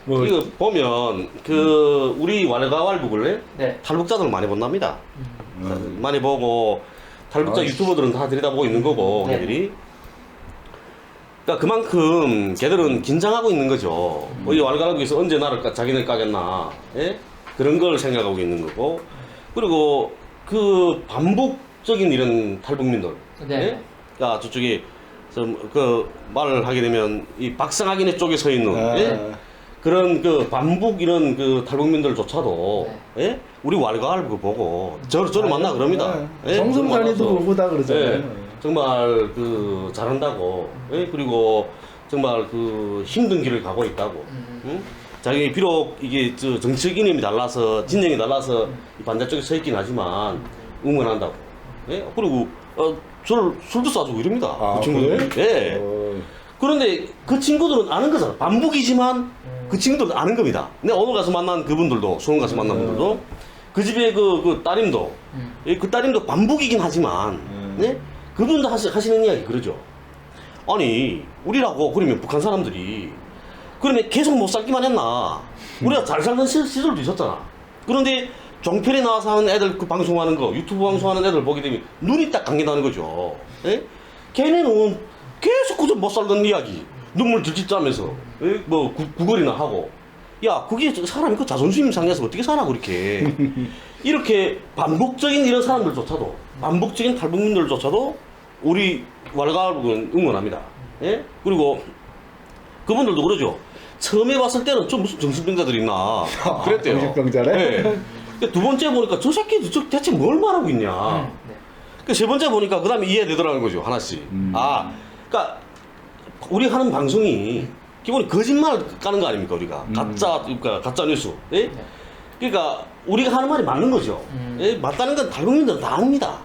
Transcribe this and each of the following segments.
뭐 이거 보면 그 우리 왈가왈부를 네. 탈북자들 많이 본답니다. 많이 보고 탈북자 유튜버들은 다 들여다보고 있는 거고 네. 걔들이. 그러니까 그만큼 걔들은 긴장하고 있는 거죠. 이 왈가왈부에서 언제 나를 자기네 까겠나, 예? 그런 걸 생각하고 있는 거고. 그리고 그 반복적인 이런 탈북민들, 네. 예? 그러니까 저쪽에 그 말을 하게 되면 이 박상학인의 쪽에 서 있는, 예? 그런 그 반복 이런 그 탈북민들조차도 예? 우리 왈가왈부 보고 저를 만나 그럽니다. 예? 정승환이도 저를 보고 다 만나서, 그러잖아요. 예, 정말 그 잘한다고, 예? 그리고 정말 그 힘든 길을 가고 있다고. 응? 자기 비록 이게 저 정치적 이념이 달라서 진영이 달라서 이 반대쪽에 서 있긴 하지만 응원한다고. 예? 그리고 저를 술도 싸주고 이럽니다. 아, 그 친구들. 그래? 예. 그런데 그 친구들은 아는 거잖아. 반복이지만 그 친구들은 아는 겁니다. 내가 오늘 가서 만난 그분들도, 수원 가서 만난 분들도, 그 집에 그 따님도, 그 따님도 반복이긴 하지만, 네? 그분도 하시는 이야기 그러죠. 아니, 우리라고 그러면 북한 사람들이, 그러면 계속 못 살기만 했나? 우리가 잘 살던 시절도 있었잖아. 그런데 종편에 나와서 하는 애들 그 방송하는 거, 유튜브 방송하는 애들 보게 되면 눈이 딱 감긴다는 거죠. 예? 걔네는 계속 그저 못 살던 이야기, 눈물 질질 짜면서, 예? 뭐 구걸이나 하고. 야, 그게 사람이 그 자존심 상해서 어떻게 사나 그렇게. 이렇게 반복적인 이런 사람들조차도, 반복적인 탈북민들조차도 우리 왈가왈부는 응원합니다. 예? 그리고 그분들도 그러죠. 처음에 봤을 때는 좀 무슨 정신병자들이 있나 그랬대요. 정신병자래? 예. 근데 두 번째 보니까 저 새끼 저 대체 뭘 말하고 있냐. 네. 그 세 번째 보니까 그 다음에 이해되더라는 거죠, 하나씩. 아, 그러니까 우리 하는 방송이 기본이 거짓말 까는 거 아닙니까, 우리가. 그러니까 가짜 뉴스. 예? 그러니까 우리가 하는 말이 맞는 거죠. 예? 맞다는 건 탈북민들은 다 압니다.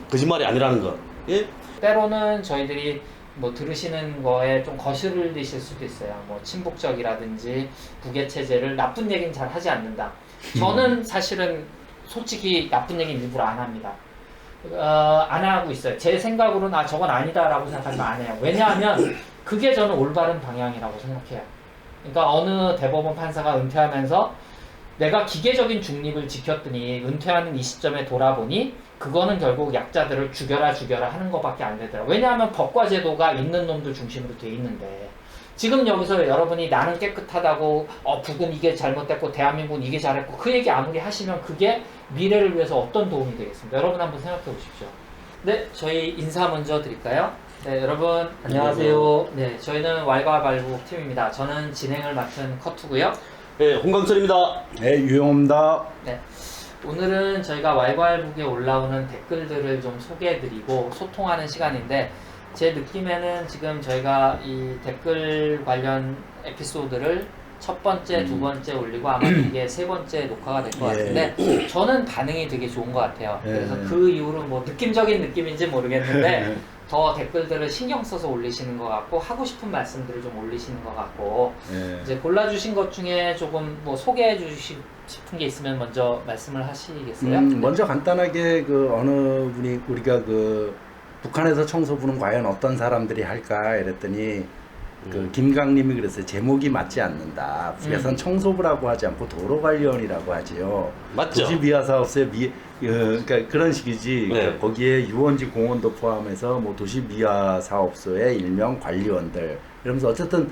거짓말이 아니라는 것. 예? 때로는 저희들이 뭐 들으시는 거에 좀 거슬리실 수도 있어요. 뭐 친북적이라든지 북의 체제를 나쁜 얘기는 잘 하지 않는다. 저는 사실은 솔직히 나쁜 얘기는 일부러 안 합니다. 안 하고 있어요. 제 생각으로는 저건 아니다라고 생각하지만 안 해요. 왜냐하면 그게 저는 올바른 방향이라고 생각해요. 그러니까 어느 대법원 판사가 은퇴하면서 내가 기계적인 중립을 지켰더니 은퇴하는 이 시점에 돌아보니 그거는 결국 약자들을 죽여라 하는 것밖에 안 되더라고요. 왜냐하면 법과 제도가 있는 놈들 중심으로 돼 있는데 지금 여기서 여러분이 나는 깨끗하다고 북은 이게 잘못됐고 대한민국은 이게 잘했고 그 얘기 아무리 하시면 그게 미래를 위해서 어떤 도움이 되겠습니까? 여러분 한번 생각해 보십시오. 네, 저희 인사 먼저 드릴까요? 네, 여러분 안녕하세요. 네, 저희는 왈가왈부 팀입니다. 저는 진행을 맡은 커투고요. 네, 홍강철입니다. 네, 유용입니다. 네, 오늘은 저희가 왈가왈부에 올라오는 댓글들을 좀 소개해드리고 소통하는 시간인데 제 느낌에는 지금 저희가 이 댓글 관련 에피소드를 첫 번째, 두 번째 올리고 아마 이게 세 번째 녹화가 될 것 같은데 저는 반응이 되게 좋은 것 같아요. 그래서 그 이후로 뭐 느낌적인 느낌인지 모르겠는데 더 댓글들을 신경 써서 올리시는 것 같고 하고 싶은 말씀들을 좀 올리시는 것 같고 이제 골라주신 것 중에 조금 뭐 소개해 주시고 싶은 게 있으면 먼저 말씀을 하시겠어요? 먼저 간단하게 그 어느 분이 우리가 그 북한에서 청소부는 과연 어떤 사람들이 할까 이랬더니 그 김강님이 그랬어요. 제목이 맞지 않는다. 북에선 청소부라고 하지 않고 도로관리원이라고 하지요. 맞죠? 도시미화사업소의 그러니까 그런 식이지. 네. 그러니까 거기에 유원지 공원도 포함해서 뭐 도시미화사업소의 일명 관리원들 이러면서 어쨌든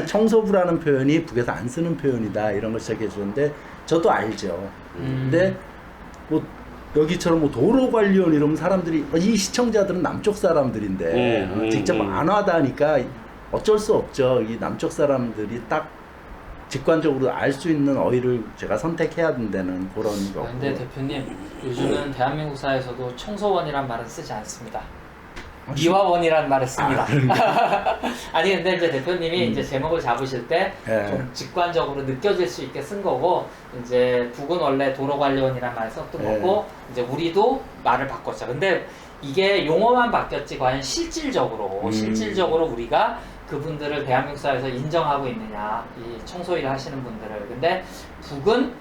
청소부라는 표현이 북에서 안 쓰는 표현이다 이런 걸 시작해 주는데 저도 알죠. 근데 뭐 여기처럼 뭐 도로관리원 이러면 사람들이 이 시청자들은 남쪽 사람들인데 직접 안 와다니까 어쩔 수 없죠. 이 남쪽 사람들이 딱 직관적으로 알 수 있는 어휘를 제가 선택해야 된다는 그런 거고. 근데 대표님 요즘은 대한민국 사회에서도 청소원이란 말은 쓰지 않습니다. 미화원이라는 말을 씁니다. 아니 근데 이제 대표님이 이제 제목을 잡으실 때 좀 직관적으로 느껴질 수 있게 쓴 거고 이제 북은 원래 도로관리원이라는 말을 썼던 거고 이제 우리도 말을 바꿨죠. 근데 이게 용어만 바뀌었지 과연 실질적으로 우리가 그분들을 대한민국 사회에서 인정하고 있느냐 이 청소일을 하시는 분들을. 근데 북은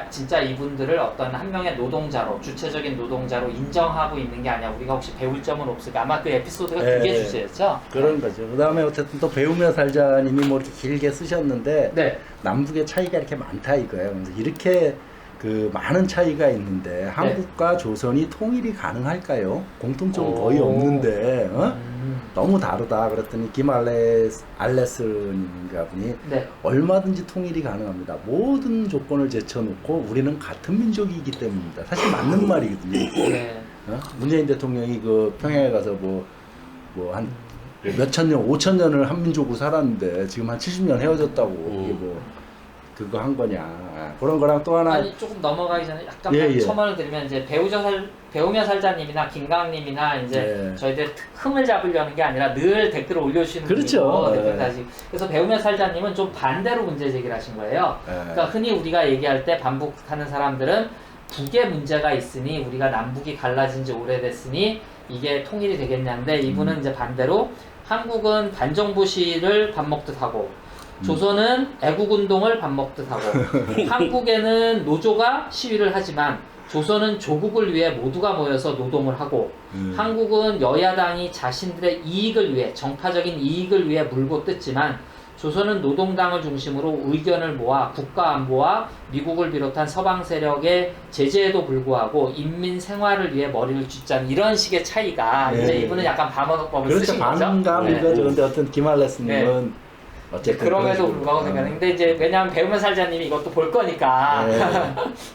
진짜 이분들을 어떤 한 명의 노동자로, 주체적인 노동자로 인정하고 있는 게 아니야. 우리가 혹시 배울 점은 없을까? 아마 그 에피소드가 그게 네. 주제였죠? 그런 거죠. 그 다음에 어쨌든 또 배우며 살자님이 뭐 이렇게 길게 쓰셨는데 네. 남북의 차이가 이렇게 많다 이거예요. 그래서 이렇게 그 많은 차이가 있는데 한국과 조선이 통일이 가능할까요? 공통점은 거의 없는데 너무 다르다 그랬더니 알레스인가 분이 네. 얼마든지 통일이 가능합니다. 모든 조건을 제쳐놓고 우리는 같은 민족이기 때문입니다. 사실 맞는 말이거든요. 네. 문재인 대통령이 그 평양에 가서 뭐 한 몇천 년, 5천 년을 한 민족으로 살았는데 지금 한 70년 헤어졌다고 이게 뭐 그거 한 거냐 그런 거랑 또 하나 아니 조금 넘어가기 전에 약간만 첨언을 드리면 이제 배우며 살자님이나 김강님이나 이제 저희들 흠을 잡으려는 게 아니라 늘 댓글을 올려주시는 그렇죠. 분이고 댓글까지. 그래서 배우며 살자님은 좀 반대로 문제 제기를 하신 거예요. 그러니까 흔히 우리가 얘기할 때 반복하는 사람들은 북에 문제가 있으니 우리가 남북이 갈라진 지 오래됐으니 이게 통일이 되겠냐는데 이분은 이제 반대로 한국은 반정부시를 밥 먹듯 하고 조선은 애국운동을 밥 먹듯 하고 한국에는 노조가 시위를 하지만 조선은 조국을 위해 모두가 모여서 노동을 하고 한국은 여야당이 자신들의 이익을 위해 정파적인 이익을 위해 물고 뜯지만 조선은 노동당을 중심으로 의견을 모아 국가안보와 미국을 비롯한 서방 세력의 제재에도 불구하고 인민 생활을 위해 머리를 쥐자는 이런 식의 차이가 이제 이분은 약간 반어법을 그렇죠. 쓰신 거죠. 반감이죠. 그런데 어떤 김알레스님은 어쨌든 그럼에도 불구하고 생각하는 근데 이제 왜냐하면 배우며 살자님이 이것도 볼 거니까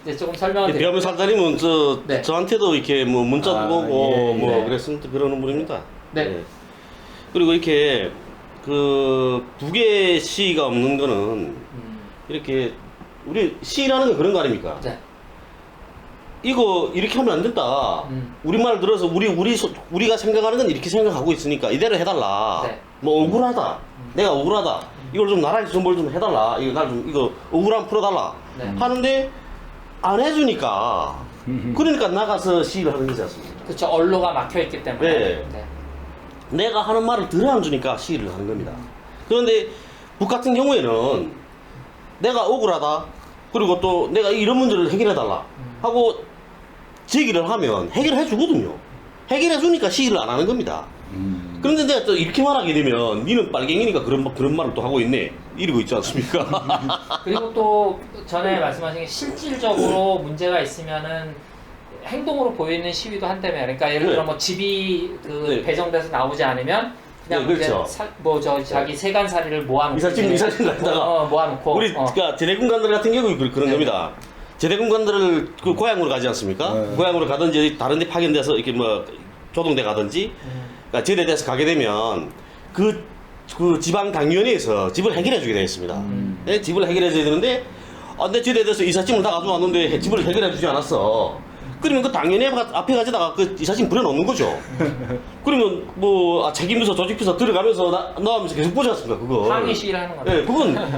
이제 조금 설명을 드릴게요. 배우며 살자님은 저한테도 이렇게 뭐 문자도 오고 뭐 그랬습니다. 그러는 분입니다. 네. 그리고 이렇게 그 북의 시가 없는 거는 이렇게 우리 시라는 게 그런 거 아닙니까? 네. 이거 이렇게 하면 안 된다. 우리말 들어서 우리가 생각하는 건 이렇게 생각하고 있으니까 이대로 해달라. 네. 뭐 억울하다. 내가 억울하다. 이걸 좀 나라에서 좀 뭘 좀 해달라. 이거 억울함 풀어달라. 네. 하는데 안 해주니까 그러니까 나가서 시위를 하는 거지 않습니까? 그렇죠. 언로가 막혀 있기 때문에. 네. 내가 하는 말을 들어 안 주니까 시위를 하는 겁니다. 그런데 북 같은 경우에는 내가 억울하다. 그리고 또 내가 이런 문제를 해결해달라 하고 제기를 하면 해결해 주거든요. 해결해 주니까 시위를 안 하는 겁니다. 그런데 내가 또 이렇게 말하게 되면 니는 빨갱이니까 그런 말을 또 하고 있네 이러고 있지 않습니까? 그리고 또 전에 말씀하신 게 실질적으로 문제가 있으면은 행동으로 보이는 시위도 한다며. 그러니까 예를 들어 뭐 집이 배정돼서 나오지 않으면 그냥 그렇죠. 자기 세간살이를 모아놓고 이삿짐 갖다가 모아놓고 우리 그러니까 제대공관들 같은 경우 그런 겁니다. 제대공관들을 그 고향으로 가지 않습니까? 고향으로 가든지 다른데 파견돼서 이렇게 뭐 조동대 가든지 그러니까 제대돼서 가게 되면 그 지방 당위원회에서 집을 해결해 주게 되어 있습니다. 네, 집을 해결해 줘야 되는데 내 제대돼서 이삿짐을 다 가져왔는데 집을 해결해 주지 않았어. 그러면 그 당연히 앞에 가져다가 그 이삿짐 부려놓는 거죠. 그러면 뭐 책임져서 조직해서 들어가면서 나오면서 계속 보지 않습니까 그거. 항의 시위를 하는 거죠. 네,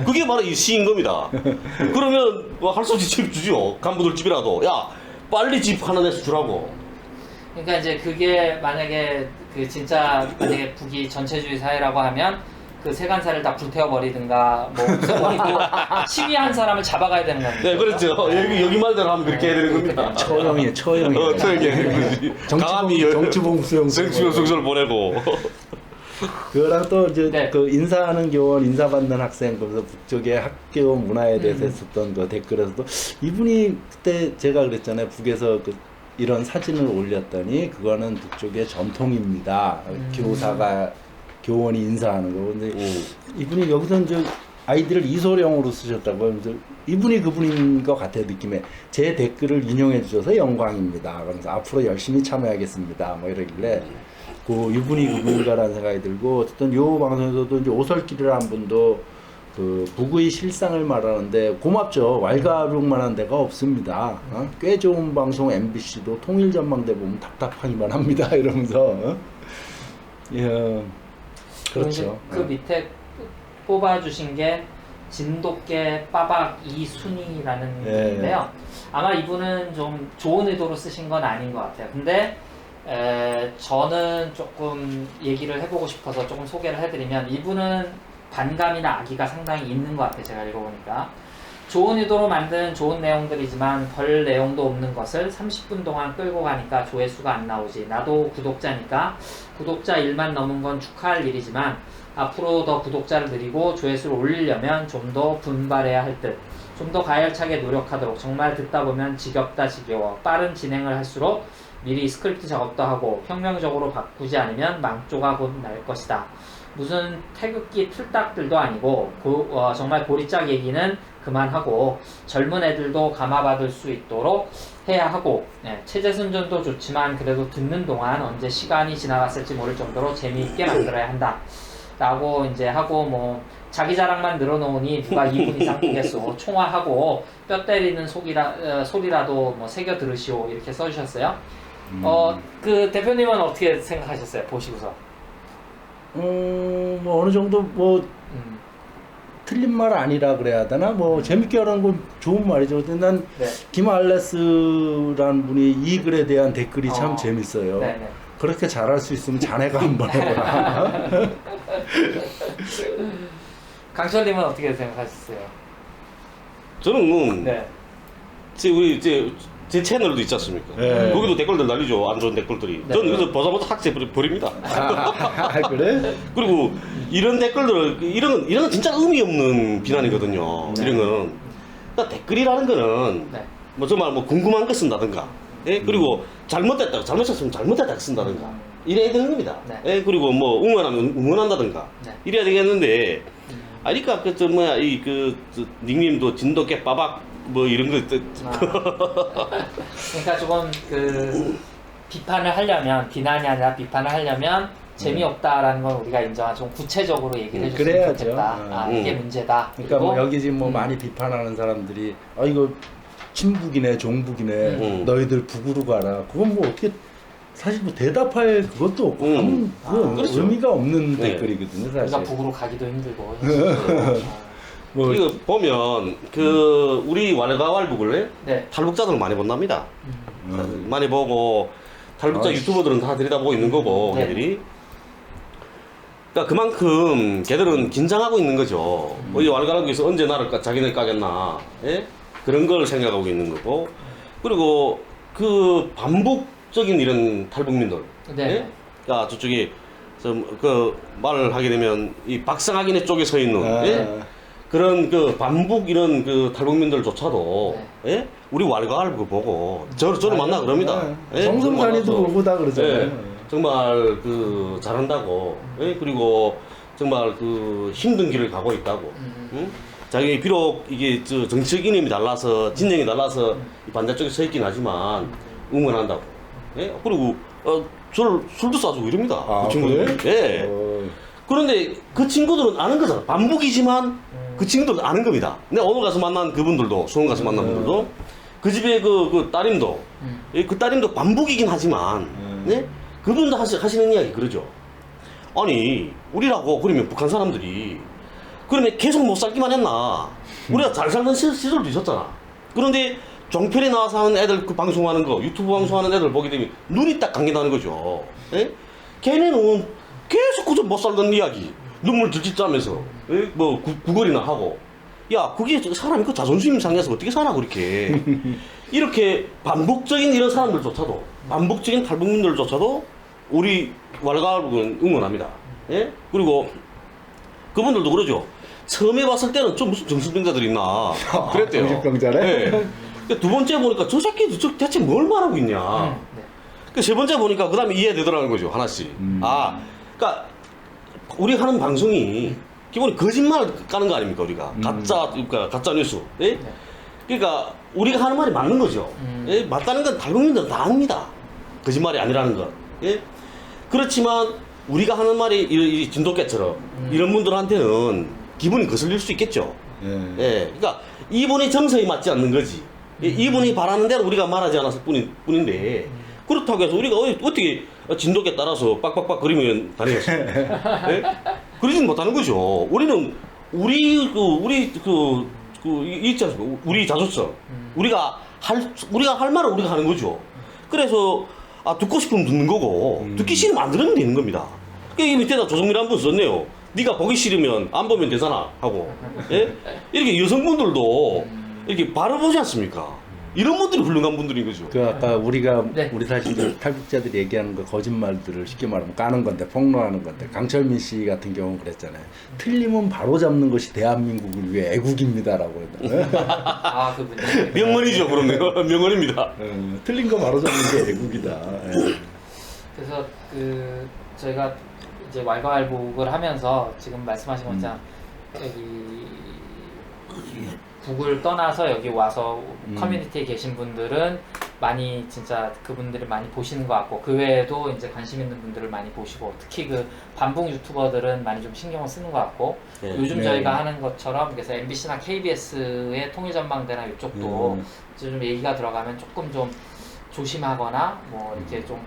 그게 바로 이 시인 겁니다. 그러면 뭐 할 수 없이 집 주죠. 간부들 집이라도 야 빨리 집 하나 내서 주라고. 그러니까 이제 그게 만약에 진짜 만약에 북이 전체주의 사회라고 하면 그 세간살을 다 불태워버리든가 뭐 없애버리고 시위한 사람을 잡아가야 되는 겁니다. 네, 그렇죠. 여기 말대로 하면 그렇게 해야 되는 겁니다. 처형이에요. 처형이 되는 거지. 정치봉수를 보내고. 그거랑 또 이제 그 인사하는 교원, 인사받는 학생, 거기서 북쪽의 학교 문화에 대해서 했었던 그 댓글에서도 이분이 그때 제가 그랬잖아요. 북에서 이런 사진을 올렸더니 그거는 북쪽의 전통입니다. 교원이 인사하는 거. 근데 이분이 여기서 이제 아이디를 이소령으로 쓰셨다고 하면서 이분이 그분인 것 같아요, 느낌에. 제 댓글을 인용해 주셔서 영광입니다. 그러면서 앞으로 열심히 참여하겠습니다. 뭐 이러길래 이분이 그분인가라는 생각이 들고, 어쨌든 요 방송에서도 이제 오설길이라는 분도 북의 실상을 말하는데 고맙죠. 왈가왈부만한 데가 없습니다. 꽤 좋은 방송 MBC도 통일전망대 보면 답답하기만 합니다. 이러면서 그렇죠. 그 밑에 뽑아주신 게 진돗개 빠박 이순희라는 분인데요. 아마 이분은 좀 좋은 의도로 쓰신 건 아닌 것 같아요. 근데 저는 조금 얘기를 해보고 싶어서 조금 소개를 해드리면 이분은 반감이나 악의가 상당히 있는 것 같아요. 제가 읽어보니까. 좋은 의도로 만든 좋은 내용들이지만 별 내용도 없는 것을 30분 동안 끌고 가니까 조회수가 안 나오지. 나도 구독자니까 구독자 1만 넘은 건 축하할 일이지만 앞으로 더 구독자를 늘리고 조회수를 올리려면 좀 더 분발해야 할 듯. 좀 더 가열차게 노력하도록. 정말 듣다 보면 지겹다 지겨워. 빠른 진행을 할수록 미리 스크립트 작업도 하고 혁명적으로 바꾸지 않으면 망조가 곧 날 것이다. 무슨 태극기 틀딱들도 아니고 정말 고리짝 얘기는 그만하고 젊은 애들도 감화받을 수 있도록 해야 하고 체제 순전도 좋지만 그래도 듣는 동안 언제 시간이 지나갔을지 모를 정도로 재미있게 만들어야 한다 라고 이제 하고 뭐 자기 자랑만 늘어놓으니 누가 2분 이상 보겠소. 총화하고 뼈 때리는 소리라도 뭐 새겨 들으시오 이렇게 써주셨어요. 그 대표님은 어떻게 생각하셨어요? 보시고서. 뭐 어느 정도 뭐 틀린 말 아니라 그래야 되나? 뭐 재밌게 하라는 건 좋은 말이죠. 근데 난 네. 김알레스라는 분이 이 글에 대한 댓글이 참 재밌어요. 네네. 그렇게 잘할 수 있으면 자네가 한번 해보라. 강철님은 어떻게 생각하셨어요? 저는 네. 제 채널도 있지 않습니까? 네. 거기도 댓글들 날리죠. 안 좋은 댓글들이. 네. 저는 그래서 보자마자 학제 버립니다. 그래? 그리고 이런 댓글들, 이런 건 진짜 의미 없는 비난이거든요. 네. 이런 거는. 그러니까 댓글이라는 거는 네. 뭐 정말 뭐 궁금한 거 쓴다든가, 예? 그리고 잘못했으면 잘못했다 쓴다든가, 이래야 되는 겁니다. 네. 예? 그리고 뭐 응원하면 응원한다든가, 네. 이래야 되겠는데, 아니까 닉님도 진돗개 빠박 뭐 이런 거 그러니까 조금 비판을 하려면 비난이 아니라 비판을 하려면 재미없다라는 건 우리가 인정하죠. 좀 구체적으로 얘기를 해줬으면 그래야죠. 좋겠다. 이게 문제다. 그러니까 뭐 그리고 여기 지금 뭐 많이 비판하는 사람들이 이거 친북이네 종북이네 너희들 북으로 가라. 그건 뭐 어떻게 사실 뭐 대답할 그것도 없고 아무 그렇죠. 의미가 없는 네. 댓글이거든요. 우리가 사실. 북으로 가기도 힘들고. 뭐 이거 보면 우리 왈가왈부를 네. 탈북자들 많이 본답니다. 많이 보고 탈북자 유튜버들은 다 들여다보고 있는 거고 네. 걔들이. 그러니까 그만큼 걔들은 긴장하고 있는 거죠. 이 왈가왈부에서 언제 나를 자기네 까겠나, 예? 그런 걸 생각하고 있는 거고. 그리고 그 반복적인 이런 탈북민들, 네. 예? 그러니까 저쪽에 말을 하게 되면 이 박상학인의 쪽에 서 있는, 예? 그런 반복 이런 탈북민들조차도 예? 우리 왈가왈부 보고 저를 만나 그럽니다. 예? 정성산이도 저를 만나서 보고 다 그러잖아요. 예, 정말 잘한다고, 예? 그리고 정말 힘든 길을 가고 있다고. 응? 자기 비록 이게 정치적 이념이 달라서 진영이 달라서 이 반대쪽에 서 있긴 하지만 응원한다고. 예? 그리고 저를 술도 싸주고 이럽니다. 그 친구들. 그래? 예. 그런데 그 친구들은 아는 거잖아. 반복이지만 그 친구들은 아는 겁니다. 내가 오늘 가서 만난 그분들도, 수원 가서 만난 분들도, 그 집에 그 따님도, 그 따님도 반복이긴 하지만, 네? 그분도 하시는 이야기 그러죠. 아니, 우리라고 그러면 북한 사람들이, 그러면 계속 못 살기만 했나? 우리가 잘 살던 시절도 있었잖아. 그런데 종편에 나와서 하는 애들 방송하는 거, 유튜브 방송하는 애들 보게 되면 눈이 딱 감긴다는 거죠. 예? 걔네는 계속 그저 못 살던 이야기, 눈물 질질 짜면서, 예? 뭐 구걸이나 하고, 야 그게 사람이 그 자존심 상해서 어떻게 사나 그렇게. 이렇게 반복적인 이런 사람들조차도, 반복적인 탈북민들조차도 우리 왈가왈부는 응원합니다. 예? 그리고 그분들도 그러죠. 처음에 봤을 때는 좀 무슨 정신병자들이 있나 그랬대요. 정신병자네? 예. 두 번째 보니까 저 새끼들 대체 뭘 말하고 있냐. 세 번째 보니까 그 다음에 이해되더라는 거죠, 하나씩. 그러니까 우리 하는 방송이 기본이 거짓말 까는 거 아닙니까, 우리가. 가짜 뉴스. 예? 그러니까 우리가 하는 말이 맞는 거죠. 예? 맞다는 건 탈북민들은 다 압니다. 거짓말이 아니라는 것. 예? 그렇지만 우리가 하는 말이 이 진돗개처럼 이런 분들한테는 기분이 거슬릴 수 있겠죠. 예. 그러니까 이분의 정서에 맞지 않는 거지. 이분이 바라는 대로 우리가 말하지 않았을 뿐인데, 그렇다고 해서 우리가 어떻게 진돗개 따라서 빡빡빡 그리면 다니겠어요? 예? 그러진 못하는 거죠. 우리는 있지 않습니까? 우리 자존성. 우리가 할 말을 우리가 하는 거죠. 그래서 듣고 싶으면 듣는 거고, 듣기 싫으면 안 들으면 되는 겁니다. 이 밑에다 조정미라는 분 썼네요. 네가 보기 싫으면 안 보면 되잖아 하고 예? 이렇게 여성분들도 이렇게 바라보지 않습니까? 이런 분들이 훌륭한 분들인 거죠. 그 아까 우리가 네. 우리 사실 탈북자들이 얘기하는 거 거짓말들을 쉽게 말하면 까는 건데 폭로하는 건데 강철민 씨 같은 경우는 그랬잖아요. 틀리면 바로 잡는 것이 대한민국을 위해 애국입니다라고 했잖아요. 아 그분이. 명언이죠, 그럼요. 명언입니다. 틀린 거 바로 잡는 게 애국이다. 예. 그래서 그 저희가 이제 왈가왈부를 하면서 지금 말씀하신 것처럼 여기 북을 떠나서 여기 와서 커뮤니티에 계신 분들은 많이 진짜 그분들을 많이 보시는 것 같고 그 외에도 이제 관심 있는 분들을 많이 보시고 특히 그 반북 유튜버들은 많이 좀 신경을 쓰는 것 같고 네. 요즘 네. 저희가 하는 것처럼 그래서 MBC나 KBS의 통일전망대나 이쪽도 이제 좀 얘기가 들어가면 조금 좀 조심하거나 뭐 이렇게 좀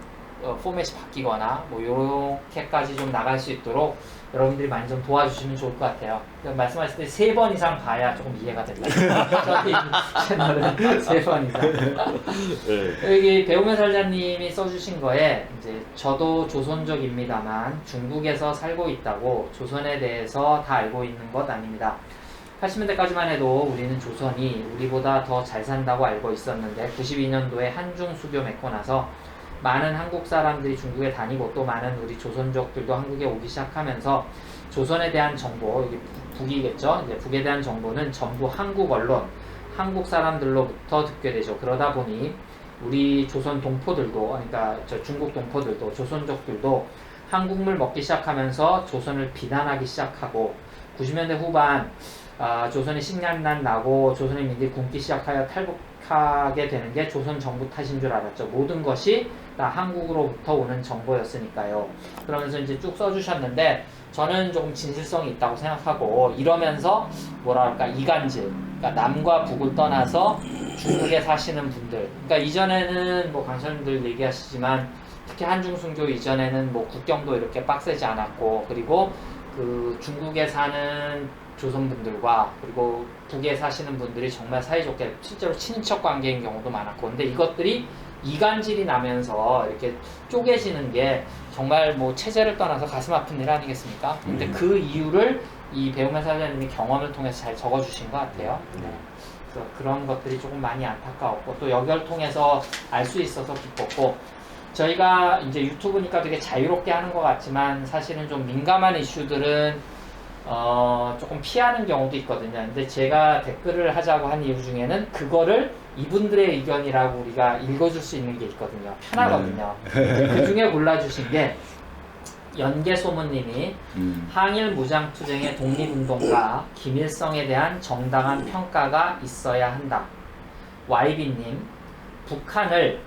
포맷이 바뀌거나 뭐 요렇게까지 좀 나갈 수 있도록 여러분들이 많이 좀 도와주시면 좋을 것 같아요. 그러니까 말씀하실 때 3번 이상 봐야 조금 이해가 된다. 저희 채널은 3번 이상. 네. 여기 배우면 살자님이 써주신 거에 이제 저도 조선족입니다만 중국에서 살고 있다고 조선에 대해서 다 알고 있는 것 아닙니다. 80년대까지만 해도 우리는 조선이 우리보다 더 잘 산다고 알고 있었는데 92년도에 한중 수교 맺고 나서 많은 한국 사람들이 중국에 다니고 또 많은 우리 조선족들도 한국에 오기 시작하면서 조선에 대한 정보, 여기 북이겠죠? 이제 북에 대한 정보는 전부 한국 언론, 한국 사람들로부터 듣게 되죠. 그러다 보니 우리 조선 동포들도, 그러니까 저 중국 동포들도, 조선족들도 한국물 먹기 시작하면서 조선을 비난하기 시작하고 90년대 후반 조선의 식량난 나고 조선의 민들이 굶기 시작하여 탈북하게 되는 게 조선 정부 탓인 줄 알았죠. 모든 것이 다 한국으로부터 오는 정보였으니까요. 그러면서 이제 쭉 써주셨는데 저는 조금 진실성이 있다고 생각하고 이러면서 뭐랄까 이간질, 그러니까 남과 북을 떠나서 중국에 사시는 분들, 그러니까 이전에는 뭐 강사님들 얘기하시지만 특히 한중순교 이전에는 뭐 국경도 이렇게 빡세지 않았고 그리고 그 중국에 사는 조선분들과 그리고 북에 사시는 분들이 정말 사이좋게 실제로 친인척 관계인 경우도 많았고 근데 이것들이 이간질이 나면서 이렇게 쪼개지는 게 정말 뭐 체제를 떠나서 가슴 아픈 일 아니겠습니까? 근데 그 이유를 이 배우면 살자님이 경험을 통해서 잘 적어주신 것 같아요. 네. 그래서 그런 것들이 조금 많이 안타까웠고 또 여기를 통해서 알 수 있어서 기뻤고 저희가 이제 유튜브니까 되게 자유롭게 하는 것 같지만 사실은 좀 민감한 이슈들은 조금 피하는 경우도 있거든요. 근데 제가 댓글을 하자고 한 이유 중에는 그거를 이분들의 의견이라고 우리가 읽어줄 수 있는 게 있거든요. 편하거든요. 그 중에 골라주신 게 연계소문님이 항일 무장투쟁의 독립운동가 김일성에 대한 정당한 평가가 있어야 한다. YB님 북한을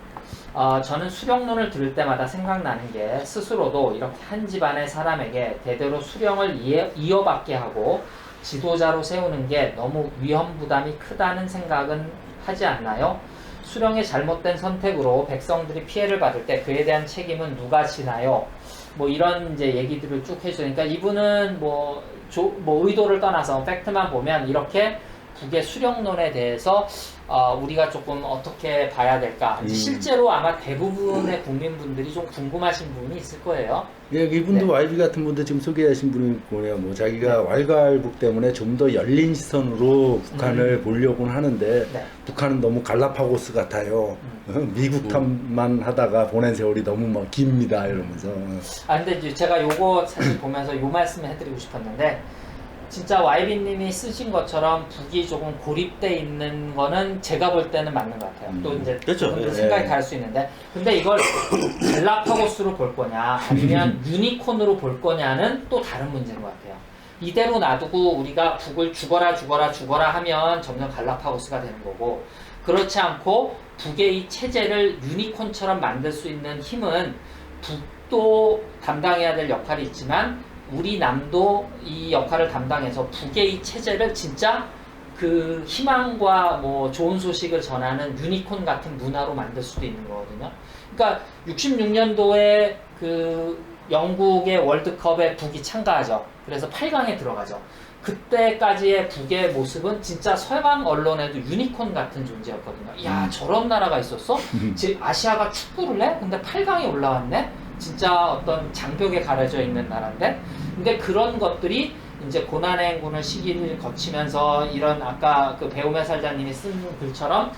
저는 수령론을 들을 때마다 생각나는 게 스스로도 이렇게 한 집안의 사람에게 대대로 수령을 이어받게 하고 지도자로 세우는 게 너무 위험 부담이 크다는 생각은 하지 않나요? 수령의 잘못된 선택으로 백성들이 피해를 받을 때 그에 대한 책임은 누가 지나요? 뭐 이런 이제 얘기들을 쭉 해주니까 이분은 뭐 의도를 떠나서 팩트만 보면 이렇게 북의 수령론에 대해서 우리가 조금 어떻게 봐야 될까? 실제로 아마 대부분의 국민분들이 좀 궁금하신 부분이 있을 거예요. 예, 이분도 네. YB 같은 분도 지금 소개하신 분이 뭐냐, 뭐 자기가 왈가왈부 때문에 좀 더 열린 시선으로 북한을 보려고는 하는데 네. 북한은 너무 갈라파고스 같아요. 미국 탐만 하다가 보낸 세월이 너무 막 깁니다 이러면서. 근데 이제 제가 요거 사실 보면서 요 말씀을 해드리고 싶었는데 진짜 YB님이 쓰신 것처럼 북이 조금 고립돼 있는 거는 제가 볼 때는 맞는 것 같아요. 또 이제 그렇죠. 여러분들 생각이 다를 수 있는데 근데 이걸 갈라파고스로 볼 거냐 아니면 유니콘으로 볼 거냐는 또 다른 문제인 것 같아요. 이대로 놔두고 우리가 북을 죽어라 하면 점점 갈라파고스가 되는 거고 그렇지 않고 북의 이 체제를 유니콘처럼 만들 수 있는 힘은 북도 담당해야 될 역할이 있지만 우리 남도 이 역할을 담당해서 북의 이 체제를 진짜 그 희망과 뭐 좋은 소식을 전하는 유니콘 같은 문화로 만들 수도 있는 거거든요. 그러니까 66년도에 그 영국의 월드컵에 북이 참가하죠. 그래서 8강에 들어가죠. 그때까지의 북의 모습은 진짜 서양 언론에도 유니콘 같은 존재였거든요. 이야 저런 나라가 있었어? 아시아가 축구를 해? 근데 8강에 올라왔네? 진짜 어떤 장벽에 가려져 있는 나라인데 근데 그런 것들이 이제 고난의 행군을 시기를 거치면서 이런 아까 그 배움의 살자님이 쓴 글처럼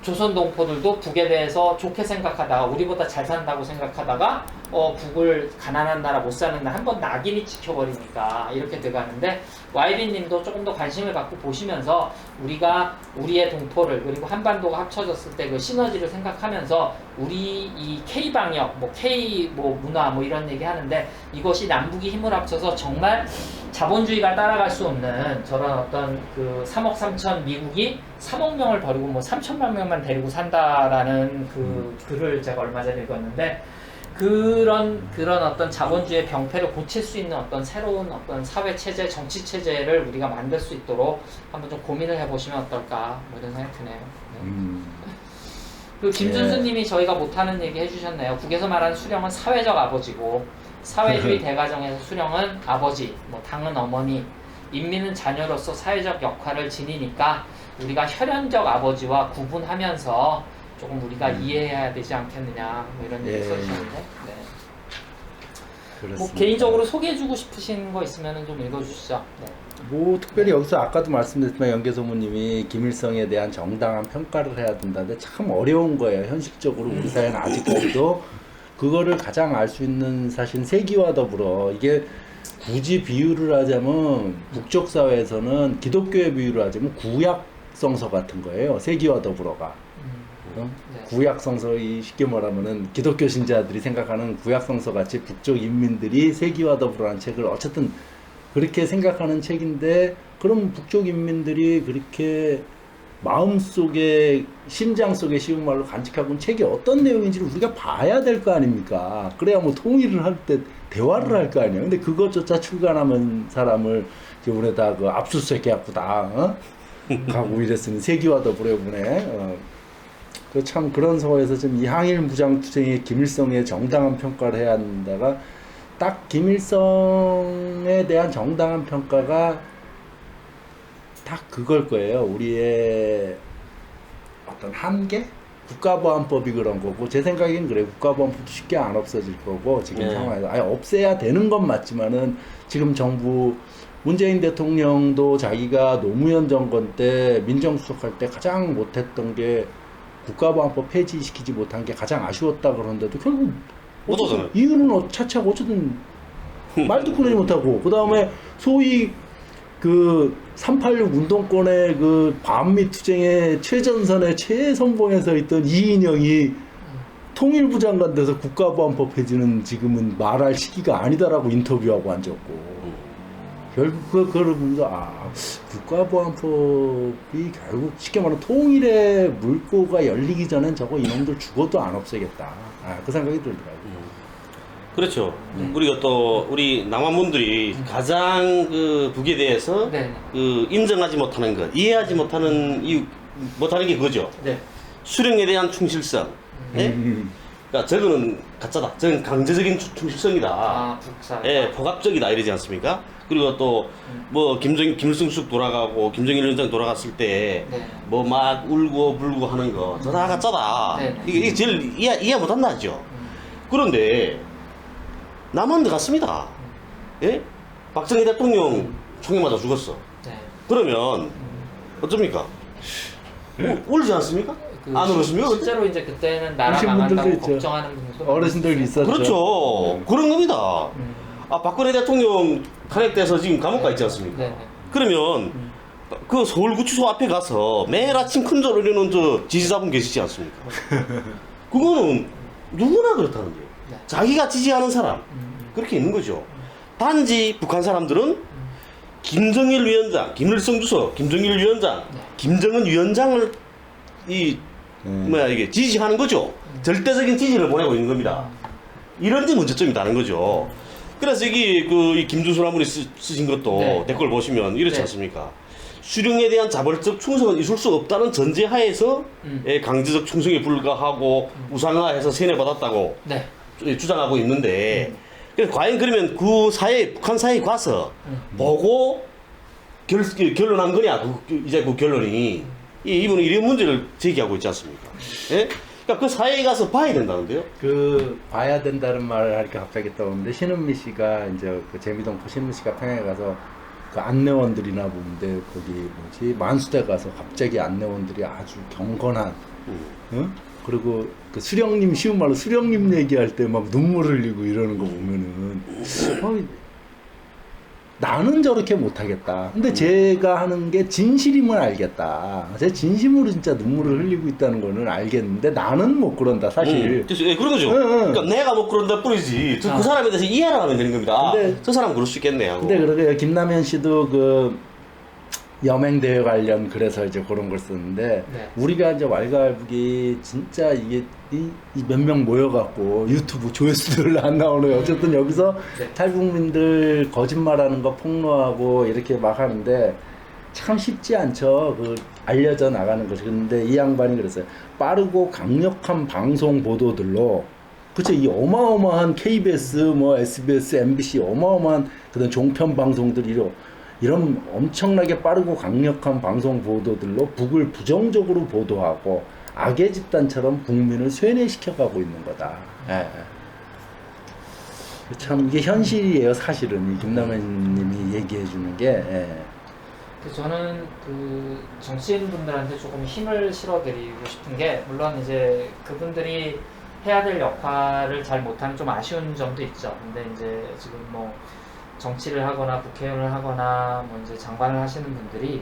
조선 동포들도 북에 대해서 좋게 생각하다가 우리보다 잘 산다고 생각하다가 북을 가난한 나라 못 사는 나라 한번 낙인이 찍혀버리니까 이렇게 돼가는데 YB님도 조금 더 관심을 갖고 보시면서 우리가 우리의 동포를 그리고 한반도가 합쳐졌을 때 그 시너지를 생각하면서 우리 이 K 방역 뭐 K 뭐 문화 뭐 이런 얘기 하는데 이것이 남북이 힘을 합쳐서 정말 자본주의가 따라갈 수 없는 저런 어떤 그 3억 3천 미국이 3억 명을 버리고 뭐 3천만 명만 데리고 산다라는 그 글을 제가 얼마 전에 읽었는데 그런 어떤 자본주의의 병폐를 고칠 수 있는 어떤 새로운 어떤 사회 체제, 정치 체제를 우리가 만들 수 있도록 한번 좀 고민을 해보시면 어떨까 뭐 이런 생각이 드네요. 네. 그 김준수님이 저희가 못하는 얘기 해주셨네요. 북에서 말하는 수령은 사회적 아버지고 사회주의 대가정에서 수령은 아버지, 뭐 당은 어머니, 인민은 자녀로서 사회적 역할을 지니니까 우리가 혈연적 아버지와 구분하면서 조금 우리가 이해해야 되지 않겠느냐 뭐 이런 얘기 써주셨는데 네. 뭐 개인적으로 소개해주고 싶으신 거 있으면 좀 읽어주시죠. 네. 뭐 특별히 여기서 아까도 말씀드렸지만 연계소모님이 김일성에 대한 정당한 평가를 해야 된다는데 참 어려운 거예요. 현실적으로 우리 사회는 아직까지도 그거를 가장 알 수 있는 사실 세기와 더불어 이게 굳이 비유를 하자면 북쪽 사회에서는 기독교의 비유를 하자면 구약성서 같은 거예요. 세기와 더불어가. 네. 구약성서 쉽게 말하면은 기독교 신자들이 생각하는 구약성서 같이 북쪽 인민들이 세기와 더불어라는 책을 어쨌든 그렇게 생각하는 책인데 그럼 북쪽 인민들이 그렇게 마음속에 심장 속에 쉬운 말로 간직하고 있는 책이 어떤 내용인지를 우리가 봐야 될 거 아닙니까? 그래야 뭐 통일을 할 때 대화를 할 거 아니에요. 근데 그것조차 출간하면 사람을 이번에다 그 압수수색 해갖고 다 가고 이랬으니 세기와 더불어 보네. 참 그런 상황에서 지금 이 항일 무장투쟁의 김일성의 정당한 평가를 해야 한다가 딱 김일성에 대한 정당한 평가가 딱 그걸 거예요. 우리의 어떤 한계? 국가보안법이 그런 거고 제 생각엔 그래요. 국가보안법도 쉽게 안 없어질 거고 지금 상황에서 아예 없애야 되는 건 맞지만은 지금 정부 문재인 대통령도 자기가 노무현 정권 때 민정수석할 때 가장 못했던 게 국가보안법 폐지시키지 못한 게 가장 아쉬웠다 그러는데도 결국 못하잖아요. 이유는 차치하고 어쨌든 말도 꺼내지 못하고 그 다음에 소위 그 386 운동권의 그 반미 투쟁의 최전선의 최선봉에 서 있던 이인영이 통일부 장관 돼서 국가보안법 폐지는 지금은 말할 시기가 아니다라고 인터뷰하고 앉았고 결국 그걸 보면서 국가보안법이 결국 쉽게 말하면 통일의 물꼬가 열리기 전엔 저거 이놈들 죽어도 안 없애겠다. 그 생각이 들더라고요. 그렇죠. 우리가 또 우리 남한분들이 가장 그 북에 대해서 그 인정하지 못하는 것, 이해하지 못하는 못하는 게 그거죠. 네. 수령에 대한 충실성. 네? 그러니까 저거는 가짜다. 저건 강제적인 충실성이다. 북사. 예, 포갑적이다 이러지 않습니까? 그리고 또 뭐 김일성 쑥 돌아가고 김정일 위원장 돌아갔을 때 뭐 막 울고 불고 하는 거 저 다 가짜다. 이게 제일 이해 못한다 하죠. 그런데 남한도 같습니다. 예? 박정희 대통령 총에 맞아 죽었어. 그러면 어쩝니까? 울지 않습니까? 안 울었습니까? 실제로 이제 그때는 나라 망한다고 걱정하는 분들도 어르신들 있었죠. 그렇죠. 그런 겁니다. 박근혜 대통령 탄핵돼서 지금 감옥 가 있지 않습니까? 그러면 그 서울구치소 앞에 가서 매일 아침 큰절 울리는 저 지지자분 계시지 않습니까? 그거는 누구나 그렇다는 거예요. 자기가 지지하는 사람 그렇게 있는 거죠. 단지 북한 사람들은 김정일 위원장, 김일성 주석, 김정일 위원장, 김정은 위원장을 이게 지지하는 거죠. 절대적인 지지를 보내고 있는 겁니다. 이런 데 문제점이 나는 거죠. 그래서 이 김준수란 분이 쓰신 것도 댓글 보시면 이렇지 않습니까? 수령에 대한 자발적 충성은 있을 수 없다는 전제하에서 강제적 충성에 불과하고 우상화해서 세뇌받았다고 주장하고 있는데 그래서 과연 그러면 그 북한 사회에 가서 보고 결론한 거냐? 이제 그 결론이 이분은 이런 문제를 제기하고 있지 않습니까? 예? 그러니까 그 사회에 가서 봐야 된다는데요. 그 봐야 된다는 말을 하니까 갑자기 떠오르는데 신은미 씨가 이제 그 재미동포 신은미 씨가 평양에 가서 그 안내원들이나 보는데 거기 뭐지 만수대 가서 갑자기 안내원들이 아주 경건한 응? 그리고 그 수령님 쉬운 말로 수령님 얘기할 때 막 눈물 흘리고 이러는 거 보면은 나는 저렇게 못하겠다. 근데 제가 하는 게 진실임을 알겠다. 제 진심으로 진짜 눈물을 흘리고 있다는 거는 알겠는데 나는 못 그런다, 사실. 예, 그런 거죠. 응, 응. 그러니까 내가 뭐 그런다 뿐이지. 그 사람에 대해서 이해를 하면 되는 겁니다. 아, 근데- 저 사람 그럴 수 있겠네 하고. 근데 그러게요. 김남현 씨도 그 여맹대회 관련 그래서 이제 그런 걸 썼는데 네. 우리가 이제 왈가왈부기 진짜 이게 몇 명 모여갖고 유튜브 조회수들 안 나오는 어쨌든 여기서 네. 탈북민들 거짓말하는 거 폭로하고 이렇게 막 하는데 참 쉽지 않죠. 그 알려져 나가는 것이. 근데 이 양반이 그랬어요. 빠르고 강력한 방송 보도들로 그쵸, 이 어마어마한 KBS, 뭐 SBS, MBC 어마어마한 그런 종편 방송들이 이런 엄청나게 빠르고 강력한 방송 보도들로 북을 부정적으로 보도하고 악의 집단처럼 국민을 쇠뇌시켜가고 있는 거다. 예. 참 이게 현실이에요, 사실은. 이 김남현님이 얘기해주는 게. 예. 그래서 저는 그 정치인분들한테 조금 힘을 실어드리고 싶은 게 물론 이제 그분들이 해야 될 역할을 잘 못하는 좀 아쉬운 점도 있죠. 근데 이제 지금 뭐 정치를 하거나 국회의원을 하거나 뭐 이제 장관을 하시는 분들이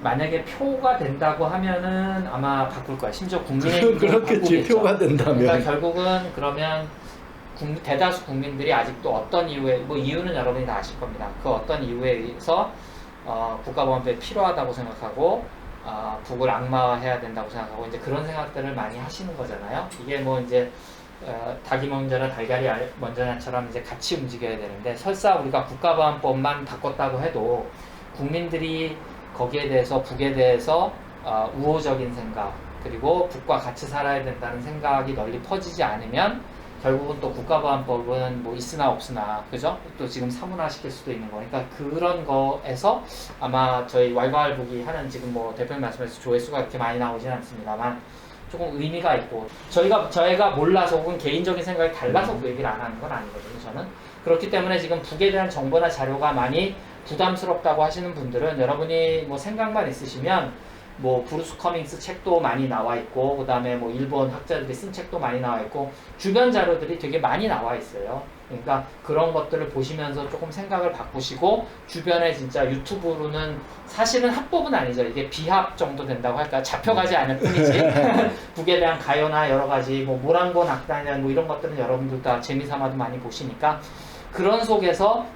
만약에 표가 된다고 하면은 아마 바꿀 거야. 심지어 국민의힘도 그렇겠지, 바꾸겠죠. 표가 된다면. 그러니까 결국은 그러면 대다수 국민들이 아직도 어떤 이유에 뭐 이유는 여러분이 다 아실 겁니다. 그 어떤 이유에 의해서 국가보안법이 필요하다고 생각하고 북을 악마화해야 된다고 생각하고 이제 그런 생각들을 많이 하시는 거잖아요. 이게 뭐 이제 닭이 먼저나 달걀이 먼저나처럼 이제 같이 움직여야 되는데 설사 우리가 국가보안법만 바꿨다고 해도 국민들이 거기에 대해서 북에 대해서 우호적인 생각 그리고 북과 같이 살아야 된다는 생각이 널리 퍼지지 않으면 결국은 또 국가보안법은 뭐 있으나 없으나 그죠? 또 지금 사문화시킬 수도 있는 거니까 그런 거에서 아마 저희 왈가왈부기 하는 지금 뭐 대표님 말씀해서 조회수가 그렇게 많이 나오진 않습니다만 조금 의미가 있고 저희가 몰라서 혹은 개인적인 생각이 달라서 그 얘기를 안 하는 건 아니거든요. 저는 그렇기 때문에 지금 북에 대한 정보나 자료가 많이 부담스럽다고 하시는 분들은 여러분이 뭐 생각만 있으시면 뭐 브루스 커밍스 책도 많이 나와 있고 그 다음에 뭐 일본 학자들이 쓴 책도 많이 나와 있고 주변 자료들이 되게 많이 나와 있어요. 그러니까 그런 것들을 보시면서 조금 생각을 바꾸시고 주변에 진짜 유튜브로는 사실은 합법은 아니죠. 이게 비합 정도 된다고 할까 잡혀가지 않을 뿐이지 북에 대한 가요나 여러 가지 뭐 모란고 낙단이나 뭐 이런 것들은 여러분들 다 재미삼아도 많이 보시니까 그런 속에서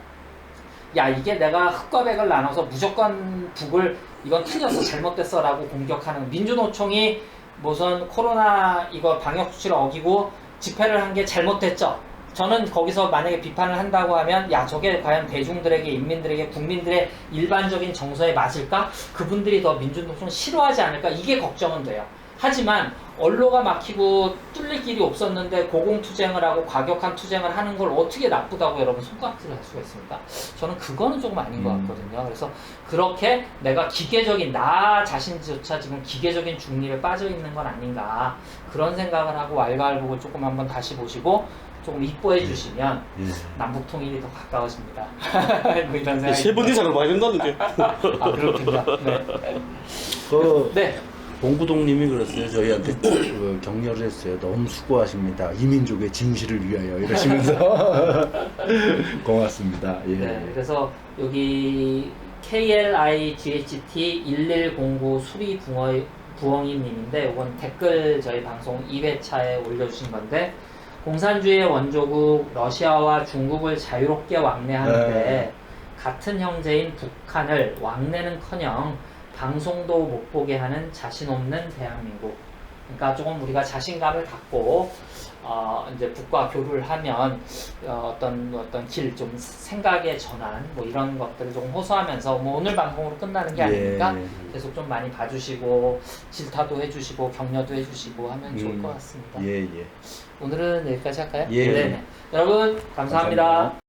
야 이게 내가 흑과 백을 나눠서 무조건 북을 이건 틀렸어 잘못됐어 라고 공격하는 민주노총이 무슨 코로나 이거 방역수칙을 어기고 집회를 한 게 잘못됐죠. 저는 거기서 만약에 비판을 한다고 하면 야 저게 과연 대중들에게 인민들에게 국민들의 일반적인 정서에 맞을까? 그분들이 더 민주노총 싫어하지 않을까? 이게 걱정은 돼요. 하지만 언로가 막히고 뚫릴 길이 없었는데 고공투쟁을 하고 과격한 투쟁을 하는 걸 어떻게 나쁘다고 여러분 손가락질을 할 수가 있습니까? 저는 그거는 조금 아닌 것 같거든요. 그래서 그렇게 내가 기계적인 나 자신조차 지금 기계적인 중립에 빠져 있는 건 아닌가 그런 생각을 하고 왈가왈부를 조금 한번 다시 보시고 조금 이뻐해 주시면 남북 통일이 더 가까워집니다. 뭐 이런 생각이 세 번 이상을 봐야 된다는데. 그렇군요. 네. 네. 봉구동님이 그랬어요. 저희한테 그 격려를 했어요. 너무 수고하십니다. 이민족의 진실을 위하여 이러시면서 고맙습니다. 예. 네, 그래서 여기 KLIGHT1109 수리부엉이님인데 이건 댓글 저희 방송 2회차에 올려주신 건데 공산주의의 원조국 러시아와 중국을 자유롭게 왕래하는데 같은 형제인 북한을 왕래는커녕 방송도 못 보게 하는 자신 없는 대한민국. 그러니까 조금 우리가 자신감을 갖고 이제 북과 교류를 하면 어떤 길 좀 생각의 전환 뭐 이런 것들을 조금 호소하면서 뭐 오늘 방송으로 끝나는 게 아니니까 계속 좀 많이 봐주시고 질타도 해주시고 격려도 해주시고 하면 좋을 것 같습니다. 예. 오늘은 여기까지 할까요? 예. 네네. 여러분 감사합니다.